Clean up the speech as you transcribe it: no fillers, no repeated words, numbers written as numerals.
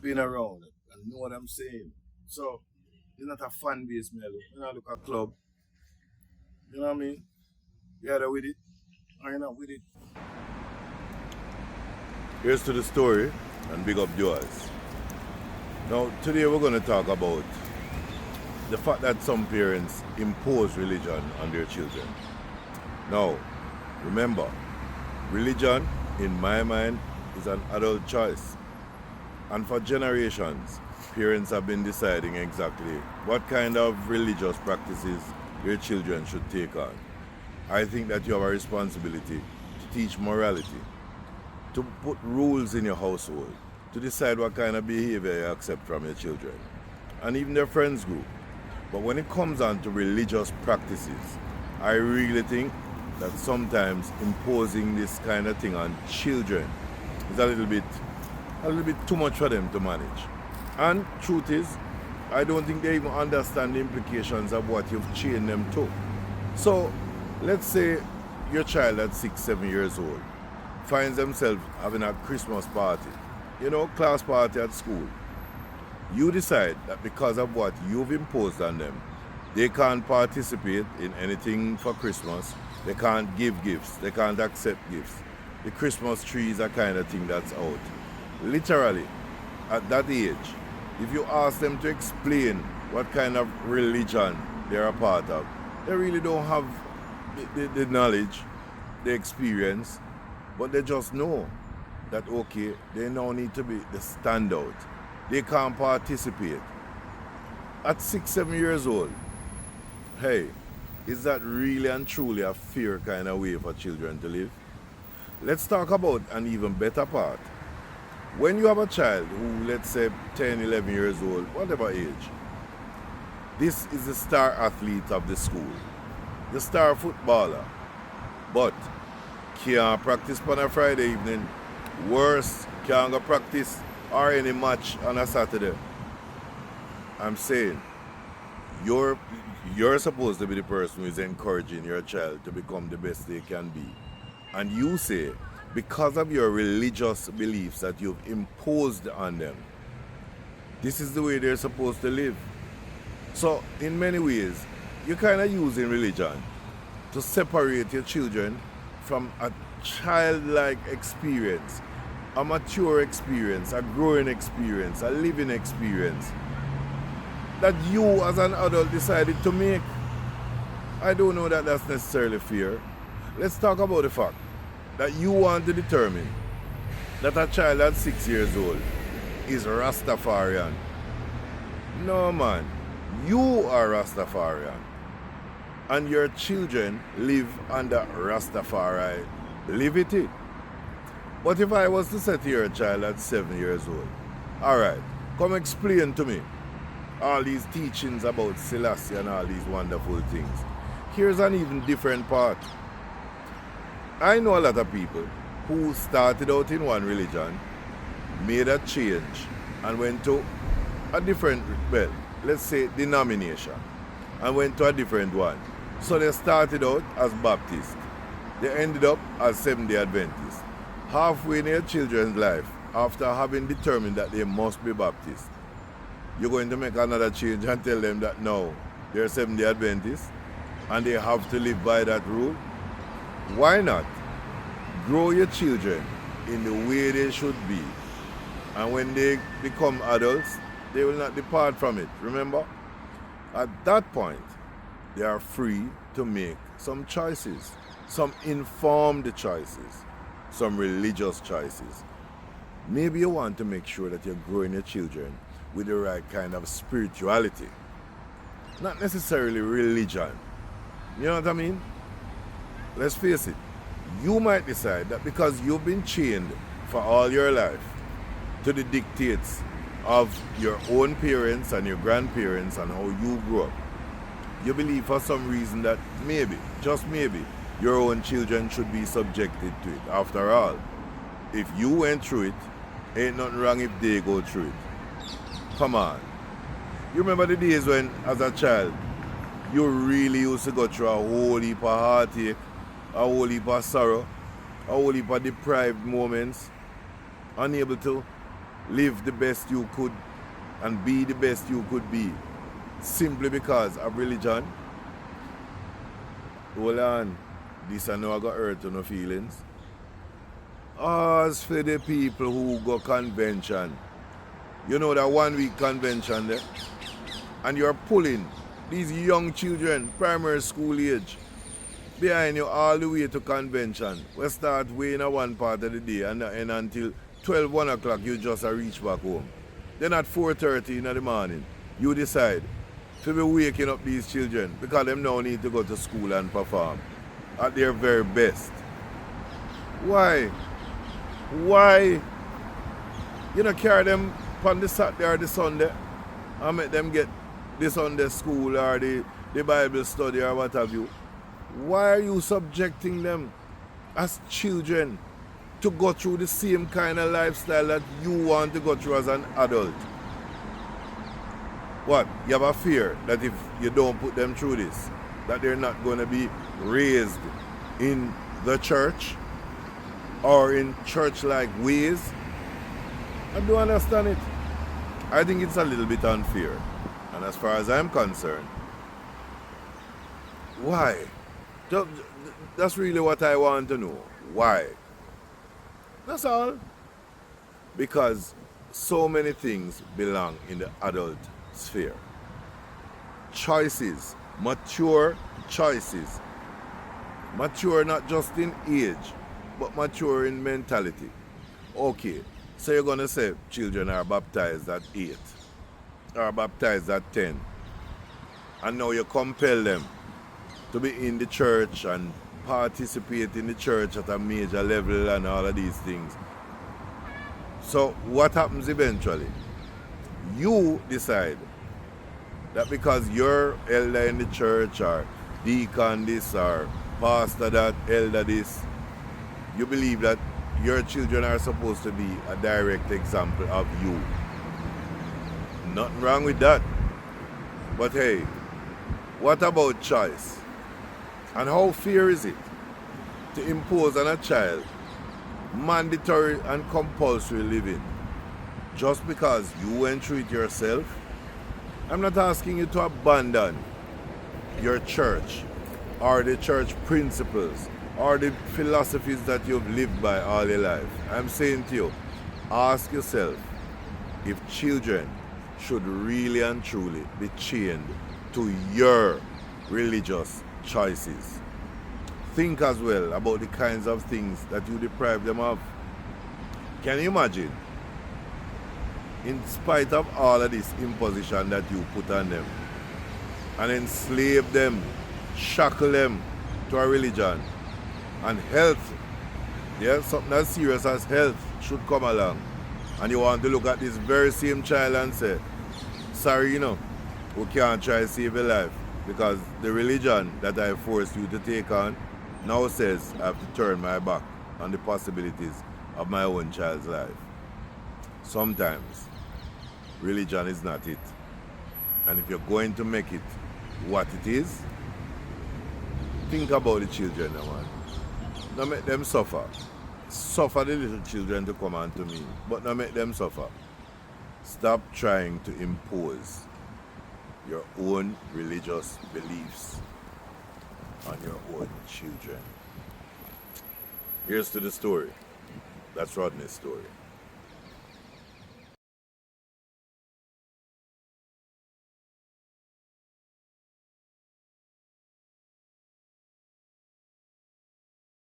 been around and know what I'm saying. So it's not a fan base, man. You know, look at club. You know what I mean? You either with it or you're not with it. Here's to the story and big up yours. Now, today we're going to talk about the fact that some parents impose religion on their children. Now, remember, religion, in my mind, is an adult choice. And for generations, parents have been deciding exactly what kind of religious practices their children should take on. I think that you have a responsibility to teach morality, to put rules in your household, to decide what kind of behavior you accept from your children, and even their friends group. But when it comes on to religious practices, I really think that sometimes imposing this kind of thing on children is a little bit too much for them to manage. And truth is, I don't think they even understand the implications of what you've chained them to. So let's say your child at 6, 7 years old finds themselves having a Christmas party, class party at school. You decide that because of what you've imposed on them, they can't participate in anything for Christmas, they can't give gifts, they can't accept gifts. The Christmas tree is a kind of thing that's out. Literally, at that age, if you ask them to explain what kind of religion they're a part of, they really don't have the knowledge, the experience, but they just know that, okay, they now need to be the standout. They can't participate. At 6, 7 years old, hey, is that really and truly a fair kind of way for children to live? Let's talk about an even better part. When you have a child who, let's say, 10, 11 years old, whatever age, this is the star athlete of the school, the star footballer, but can't practice on a Friday evening, worse, can't go practice or any match on a Saturday. I'm saying, you're supposed to be the person who is encouraging your child to become the best they can be. And you say, because of your religious beliefs that you've imposed on them, this is the way they're supposed to live. So, in many ways, you're kind of using religion to separate your children from a childlike experience, a mature experience, a growing experience, a living experience that you as an adult decided to make. I don't know that that's necessarily fair. Let's talk about the fact that you want to determine that a child at 6 years old is Rastafarian. No, man, you are Rastafarian. And your children live under Rastafari liberty. But if I was to say to your child at 7 years old, alright, come explain to me all these teachings about Selassie and all these wonderful things. Here's an even different part. I know a lot of people who started out in one religion, made a change, and went to a different, well, let's say denomination, and went to a different one. So they started out as Baptist. They ended up as Seventh-day Adventist. Halfway in their children's life, after having determined that they must be Baptist, you're going to make another change and tell them that no, they're Seventh-day Adventists and they have to live by that rule? Why not grow your children in the way they should be, and when they become adults, they will not depart from it. Remember, at that point, they are free to make some choices, some informed choices, some religious choices. Maybe you want to make sure that you're growing your children with the right kind of spirituality, not necessarily religion. You know what I mean? Let's face it, you might decide that because you've been chained for all your life to the dictates of your own parents and your grandparents and how you grew up, you believe for some reason that maybe, just maybe, your own children should be subjected to it. After all, if you went through it, ain't nothing wrong if they go through it. Come on. You remember the days when, as a child, you really used to go through a whole heap of heartache, a whole heap of sorrow, a whole heap of deprived moments, unable to live the best you could and be the best you could be simply because of religion? Hold on, this I know I got hurt on no feelings. As for the people who go convention, you know that 1 week convention there, and you're pulling these young children, primary school age, behind you all the way to convention. We start way in one part of the day and until 12, 1 o'clock you just reach back home. Then at 4:30 in the morning, you decide to be waking up these children because them now need to go to school and perform at their very best. Why? Why? You know, carry them on the Saturday or the Sunday and make them get the Sunday school or the Bible study or what have you. Why are you subjecting them as children to go through the same kind of lifestyle that you want to go through as an adult? What? You have a fear that if you don't put them through this, that they're not going to be raised in the church or in church-like ways? I don't understand it. I think it's a little bit unfair. And as far as I'm concerned, why? That's really what I want to know. Why? That's all. Because so many things belong in the adult sphere. Choices, mature choices. Mature not just in age, but mature in mentality. Okay, so you're going to say children are baptized at 8, are baptized at 10, and now you compel them to be in the church and participate in the church at a major level and all of these things. So what happens eventually? You decide that because you're elder in the church or deacon this or pastor that, elder this, you believe that your children are supposed to be a direct example of you. Nothing wrong with that. But hey, what about choice? And how fair is it to impose on a child mandatory and compulsory living just because you went through it yourself? I'm not asking you to abandon your church or the church principles or the philosophies that you've lived by all your life. I'm saying to you, ask yourself if children should really and truly be chained to your religious choices. Think as well about the kinds of things that you deprive them of. Can you imagine? In spite of all of this imposition that you put on them and enslave them, shackle them to a religion, and health, yeah, something as serious as health should come along, and you want to look at this very same child and say, sorry, you know, we can't try to save your life because the religion that I forced you to take on now says I have to turn my back on the possibilities of my own child's life. Sometimes religion is not it. And if you're going to make it what it is, think about the children now, man. Not make them suffer. Suffer the little children to come on to me, but not make them suffer. Stop trying to impose your own religious beliefs on your own children. Here's to the story. That's Rodney's story.